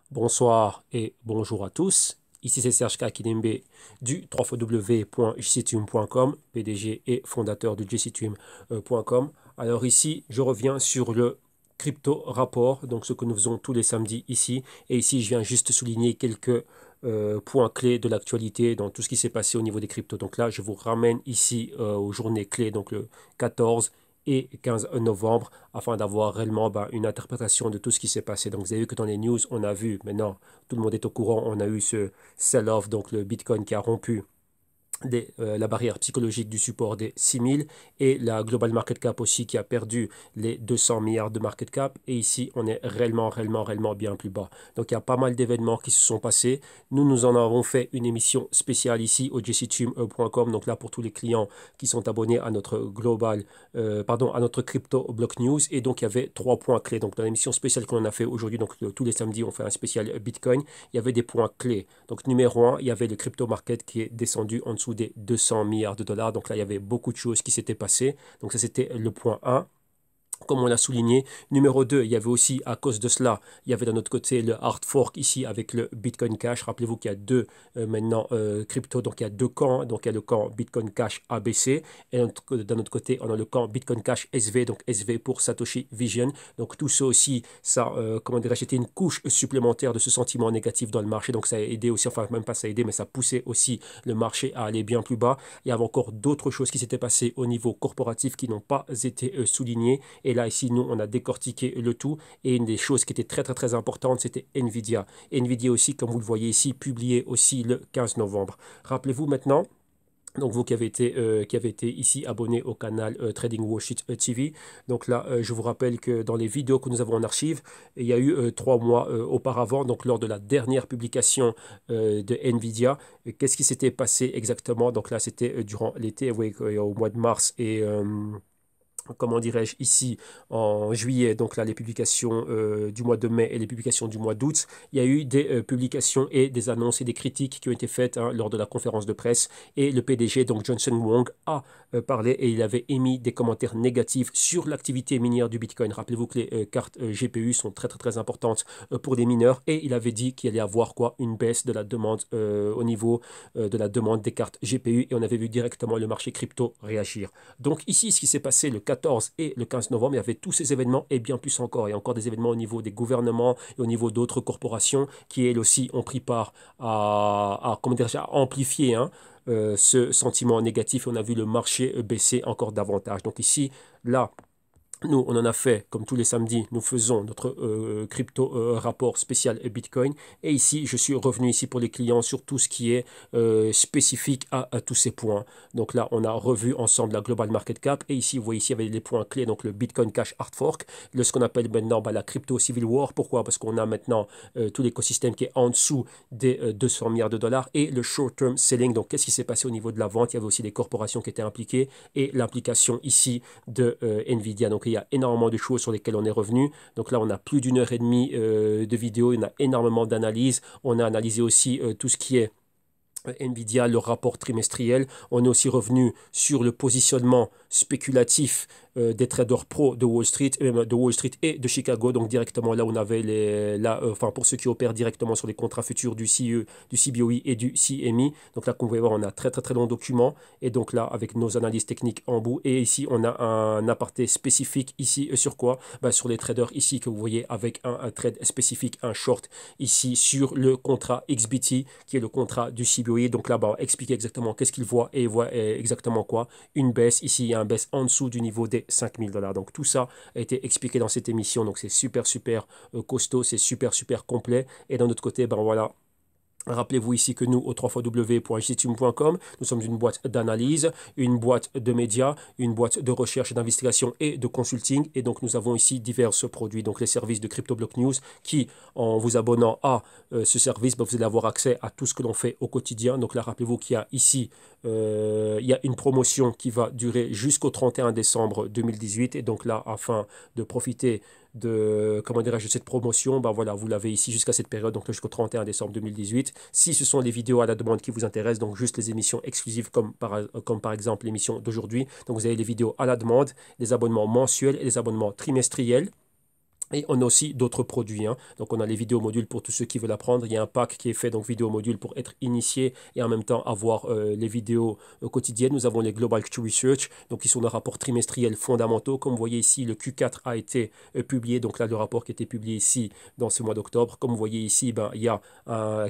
Bonsoir et bonjour à tous. Ici c'est Serge Kakidembe du www.jctune.com, PDG et fondateur de jctune.com. Alors ici, je reviens sur le crypto rapport, donc ce que nous faisons tous les samedis ici. Et ici, je viens juste souligner quelques points clés de l'actualité dans tout ce qui s'est passé au niveau des cryptos. Donc là, je vous ramène ici aux journées clés, donc le 14 et 15 novembre, afin d'avoir réellement une interprétation de tout ce qui s'est passé. Donc vous avez vu que dans les news, on a vu, maintenant tout le monde est au courant, on a eu ce sell-off, donc le Bitcoin qui a rompu la barrière psychologique du support des 6000 et la global market cap aussi qui a perdu les 200 milliards de market cap. Et ici, on est réellement bien plus bas. Donc, il y a pas mal d'événements qui se sont passés. Nous en avons fait une émission spéciale ici au jctune.com. Donc là, pour tous les clients qui sont abonnés à notre à notre crypto block news. Et donc, il y avait trois points clés. Donc, dans l'émission spéciale qu'on a fait aujourd'hui, donc tous les samedis, on fait un spécial Bitcoin. Il y avait des points clés. Donc, numéro un, il y avait le crypto market qui est descendu en dessous des 200 milliards de dollars. Donc là, il y avait beaucoup de choses qui s'étaient passées. Donc ça, c'était le point 1 comme on l'a souligné. Numéro 2, il y avait aussi, à cause de cela, il y avait d'un autre côté le hard fork ici avec le Bitcoin Cash. Rappelez-vous qu'il y a deux maintenant crypto, donc il y a deux camps. Donc il y a le camp Bitcoin Cash ABC et d'un autre côté, on a le camp Bitcoin Cash SV, donc SV pour Satoshi Vision. Donc tout ça aussi, ça, comment dirais-je, c'était une couche supplémentaire de ce sentiment négatif dans le marché. Donc ça a aidé aussi, enfin même pas ça a aidé, mais ça poussait aussi le marché à aller bien plus bas. Il y avait encore d'autres choses qui s'étaient passées au niveau corporatif qui n'ont pas été soulignées. Et là, ici, nous, on a décortiqué le tout. Et une des choses qui était très importante, c'était Nvidia. Nvidia aussi, comme vous le voyez ici, publié aussi le 15 novembre. Rappelez-vous maintenant, donc vous qui avez été ici abonné au canal Trading Wall Street TV. Donc là, je vous rappelle que dans les vidéos que nous avons en archive, il y a eu 3 mois auparavant, donc lors de la dernière publication de Nvidia, qu'est-ce qui s'était passé exactement? Donc là, c'était durant l'été, oui, au mois de mars et comment dirais-je, ici en juillet, donc là les publications du mois de mai et les publications du mois d'août, il y a eu des publications et des annonces et des critiques qui ont été faites lors de la conférence de presse et le PDG, donc Johnson Wong, a parlé et il avait émis des commentaires négatifs sur l'activité minière du Bitcoin. Rappelez-vous que les cartes GPU sont très importantes pour les mineurs et il avait dit qu'il allait avoir quoi, une baisse de la demande au niveau de la demande des cartes GPU et on avait vu directement le marché crypto réagir. Donc ici, ce qui s'est passé le 14 et le 15 novembre, il y avait tous ces événements et bien plus encore. Il y a encore des événements au niveau des gouvernements et au niveau d'autres corporations qui, elles aussi, ont pris part comment dire, à amplifier ce sentiment négatif. Et on a vu le marché baisser encore davantage. Donc ici, là, nous, on en a fait, comme tous les samedis, nous faisons notre crypto rapport spécial Bitcoin. Et ici, je suis revenu ici pour les clients sur tout ce qui est spécifique à tous ces points. Donc là, on a revu ensemble la Global Market Cap. Et ici, vous voyez, ici, il y avait les points clés. Donc le Bitcoin Cash Hard Fork, ce qu'on appelle maintenant la crypto Civil War. Pourquoi? Parce qu'on a maintenant tout l'écosystème qui est en dessous des 200 milliards de dollars. Et le short-term selling. Donc, qu'est-ce qui s'est passé au niveau de la vente? Il y avait aussi des corporations qui étaient impliquées. Et l'implication ici de Nvidia. Donc, il y a énormément de choses sur lesquelles on est revenu. Donc là, on a plus d'une heure et demie de vidéos. Il y en a énormément d'analyses. On a analysé aussi tout ce qui est Nvidia, le rapport trimestriel. On est aussi revenu sur le positionnement spéculatif des traders pro de Wall Street et de Chicago. Donc directement là, on avait enfin pour ceux qui opèrent directement sur les contrats futurs du du CBOE et du CME. Donc là, comme vous pouvez voir, on a très long document. Et donc là, avec nos analyses techniques en bout. Et ici, on a un aparté spécifique ici sur quoi? Sur les traders ici que vous voyez avec un trade spécifique, un short ici sur le contrat XBT qui est le contrat du CBOE. Donc là, on va expliquer exactement qu'est-ce qu'il voit et il voit exactement quoi. Une baisse. Ici, il y a un baisse en dessous du niveau des 5000 dollars. Donc tout ça a été expliqué dans cette émission. Donc c'est super costaud, c'est super complet. Et d'un autre côté, voilà. Rappelez-vous ici que nous, au www.jctune.com, nous sommes une boîte d'analyse, une boîte de médias, une boîte de recherche et d'investigation et de consulting. Et donc, nous avons ici divers produits, donc les services de CryptoBlock News qui, en vous abonnant à ce service, vous allez avoir accès à tout ce que l'on fait au quotidien. Donc là, rappelez-vous qu'il y a ici, il y a une promotion qui va durer jusqu'au 31 décembre 2018. Et donc là, afin de profiter de, comment dirais-je, cette promotion, voilà, vous l'avez ici jusqu'à cette période, donc jusqu'au 31 décembre 2018. Si ce sont les vidéos à la demande qui vous intéressent, donc juste les émissions exclusives comme par exemple l'émission d'aujourd'hui, donc vous avez les vidéos à la demande, les abonnements mensuels et les abonnements trimestriels. Et on a aussi d'autres produits, hein. Donc on a les vidéos modules pour tous ceux qui veulent apprendre. Il y a un pack qui est fait, donc vidéo module pour être initié et en même temps avoir les vidéos quotidiennes. Nous avons les Global Q Research, donc qui sont des rapports trimestriels fondamentaux. Comme vous voyez ici, le Q4 a été publié. Donc là, le rapport qui a été publié ici dans ce mois d'octobre. Comme vous voyez ici, ben, il y a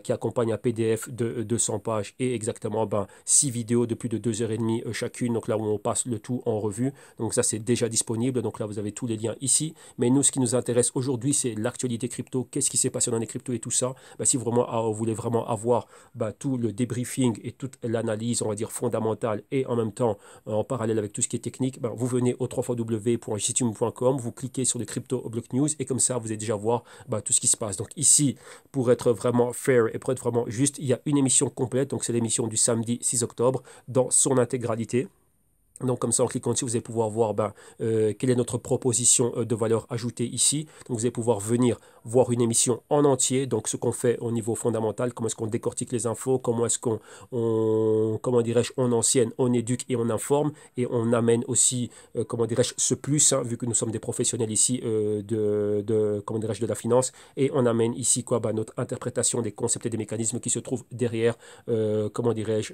qui accompagne un PDF de 200 pages et exactement 6 vidéos de plus de 2h30 chacune. Donc là où on passe le tout en revue. Donc ça, c'est déjà disponible. Donc là, vous avez tous les liens ici. Mais nous, ce qui nous intéresse aujourd'hui, c'est l'actualité crypto, qu'est-ce qui s'est passé dans les cryptos et tout ça. Si vous voulez vraiment avoir tout le débriefing et toute l'analyse, on va dire, fondamentale et en même temps, en parallèle avec tout ce qui est technique, vous venez au www.jtune.com, vous cliquez sur le Crypto Block News et comme ça, vous allez déjà voir tout ce qui se passe. Donc ici, pour être vraiment fair et pour être vraiment juste, il y a une émission complète, donc c'est l'émission du samedi 6 octobre dans son intégralité. Donc comme ça, en cliquant dessus, vous allez pouvoir voir quelle est notre proposition de valeur ajoutée ici. Donc vous allez pouvoir venir voir une émission en entier, donc ce qu'on fait au niveau fondamental, comment est-ce qu'on décortique les infos, comment est-ce comment dirais-je, on enseigne, on éduque et on informe, et on amène aussi, comment dirais-je, ce plus, hein, vu que nous sommes des professionnels ici comment dirais-je, de la finance, et on amène ici quoi, notre interprétation des concepts et des mécanismes qui se trouvent derrière, comment dirais-je,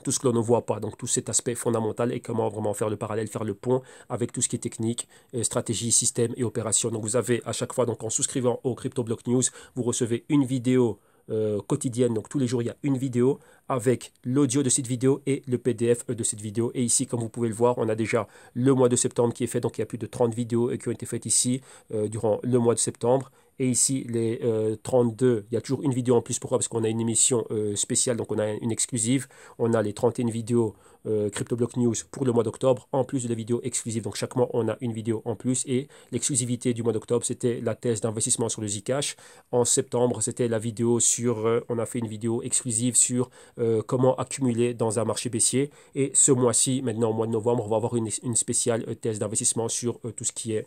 tout ce que l'on ne voit pas, donc tout cet aspect fondamental et comment vraiment faire le parallèle, faire le pont avec tout ce qui est technique, stratégie, système et opération. Donc vous avez à chaque fois, donc en souscrivant au CryptoBlock News, vous recevez une vidéo quotidienne, donc tous les jours il y a une vidéo avec l'audio de cette vidéo et le PDF de cette vidéo. Et ici, comme vous pouvez le voir, on a déjà le mois de septembre qui est fait, donc il y a plus de 30 vidéos qui ont été faites ici durant le mois de septembre. Et ici, les 32, il y a toujours une vidéo en plus. Pourquoi? Parce qu'on a une émission spéciale, donc on a une exclusive. On a les 31 vidéos CryptoBlock News pour le mois d'octobre, en plus de la vidéo exclusive. Donc chaque mois, on a une vidéo en plus. Et l'exclusivité du mois d'octobre, c'était la thèse d'investissement sur le Zcash. En septembre, c'était la vidéo sur, on a fait une vidéo exclusive sur comment accumuler dans un marché baissier. Et ce mois-ci, maintenant au mois de novembre, on va avoir une spéciale thèse d'investissement sur tout ce qui est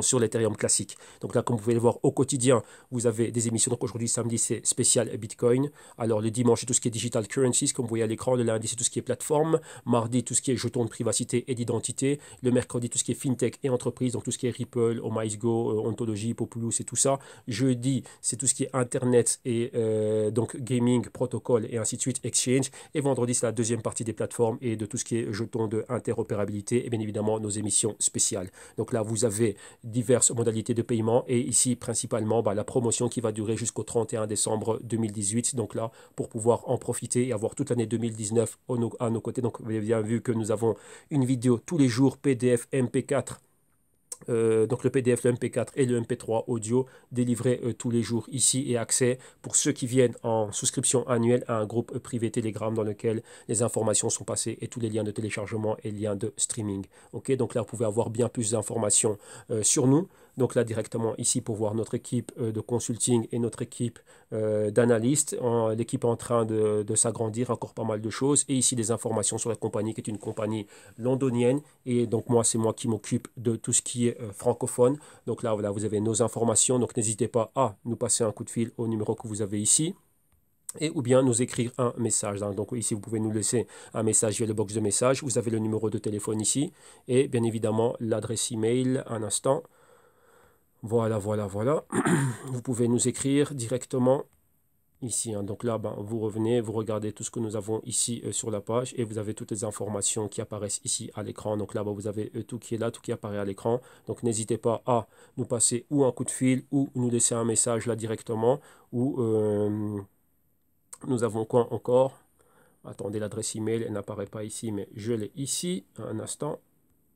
sur l'Ethereum classique. Donc là, comme vous pouvez le voir au quotidien, vous avez des émissions. Donc aujourd'hui, samedi, c'est spécial Bitcoin. Alors le dimanche, c'est tout ce qui est digital currencies, comme vous voyez à l'écran. Le lundi, c'est tout ce qui est plateforme. Mardi, tout ce qui est jetons de privacité et d'identité. Le mercredi, tout ce qui est fintech et entreprise. Donc tout ce qui est Ripple, OmiceGo, Ontology, Populous et tout ça. Jeudi, c'est tout ce qui est Internet et donc gaming, protocole et ainsi de suite, exchange. Et vendredi, c'est la deuxième partie des plateformes et de tout ce qui est jetons de interopérabilité et bien évidemment nos émissions spéciales. Donc là, vous avez diverses modalités de paiement et ici principalement la promotion qui va durer jusqu'au 31 décembre 2018. Donc là, pour pouvoir en profiter et avoir toute l'année 2019 à nos côtés. Donc vous avez bien vu que nous avons une vidéo tous les jours, PDF, MP4. Donc le PDF, le MP4 et le MP3 audio délivrés tous les jours ici et accès pour ceux qui viennent en souscription annuelle à un groupe privé Telegram dans lequel les informations sont passées et tous les liens de téléchargement et liens de streaming. Ok, donc là vous pouvez avoir bien plus d'informations sur nous. Donc là directement ici pour voir notre équipe de consulting et notre équipe d'analystes. L'équipe est en train de s'agrandir, encore pas mal de choses. Et ici des informations sur la compagnie qui est une compagnie londonienne. Et donc moi, c'est moi qui m'occupe de tout ce qui est francophone. Donc là, voilà, vous avez nos informations. Donc n'hésitez pas à nous passer un coup de fil au numéro que vous avez ici. Et ou bien nous écrire un message. Donc ici, vous pouvez nous laisser un message via le box de message. Vous avez le numéro de téléphone ici. Et bien évidemment, l'adresse email. Un instant. Voilà, voilà, voilà. Vous pouvez nous écrire directement ici. Donc là, vous revenez, vous regardez tout ce que nous avons ici sur la page et vous avez toutes les informations qui apparaissent ici à l'écran. Donc là, vous avez tout qui est là, tout qui apparaît à l'écran. Donc n'hésitez pas à nous passer ou un coup de fil ou nous laisser un message là directement. Ou nous avons quoi encore? Attendez, l'adresse email, elle n'apparaît pas ici, mais je l'ai ici. Un instant.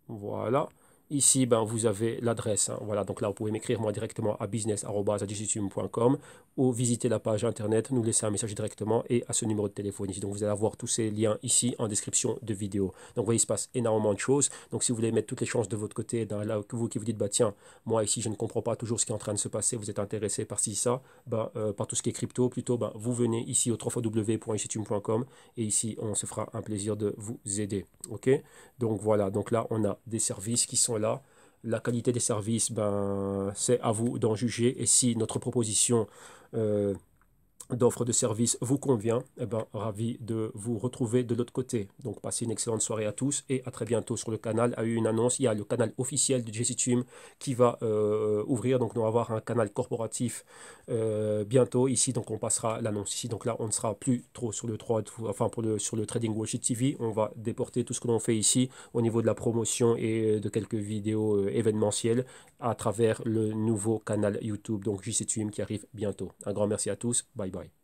Voilà. Ici, vous avez l'adresse. Voilà, donc là, vous pouvez m'écrire moi directement à business@digitium.com ou visiter la page internet, nous laisser un message directement et à ce numéro de téléphone ici. Donc, vous allez avoir tous ces liens ici en description de vidéo. Donc, vous voyez, il se passe énormément de choses. Donc, si vous voulez mettre toutes les chances de votre côté, là, vous qui vous dites, tiens, moi ici, je ne comprends pas toujours ce qui est en train de se passer, vous êtes intéressé par ci, ça, par tout ce qui est crypto, plutôt, vous venez ici au www.digitium.com et ici, on se fera un plaisir de vous aider. OK? Donc, voilà. Donc là, on a des services qui sont là. La qualité des services, c'est à vous d'en juger. Et si notre proposition d'offre de service vous convient, eh ben, ravi de vous retrouver de l'autre côté. Donc passez une excellente soirée à tous et à très bientôt sur le canal. A eu une annonce, il y a le canal officiel de JCTunes qui va ouvrir, donc nous allons avoir un canal corporatif bientôt ici, donc on passera l'annonce ici. Donc là on ne sera plus trop sur le 3, enfin sur le Trading Wall Street TV, on va déporter tout ce que l'on fait ici au niveau de la promotion et de quelques vidéos événementielles à travers le nouveau canal YouTube, donc JCTunes qui arrive bientôt. Un grand merci à tous, bye bye.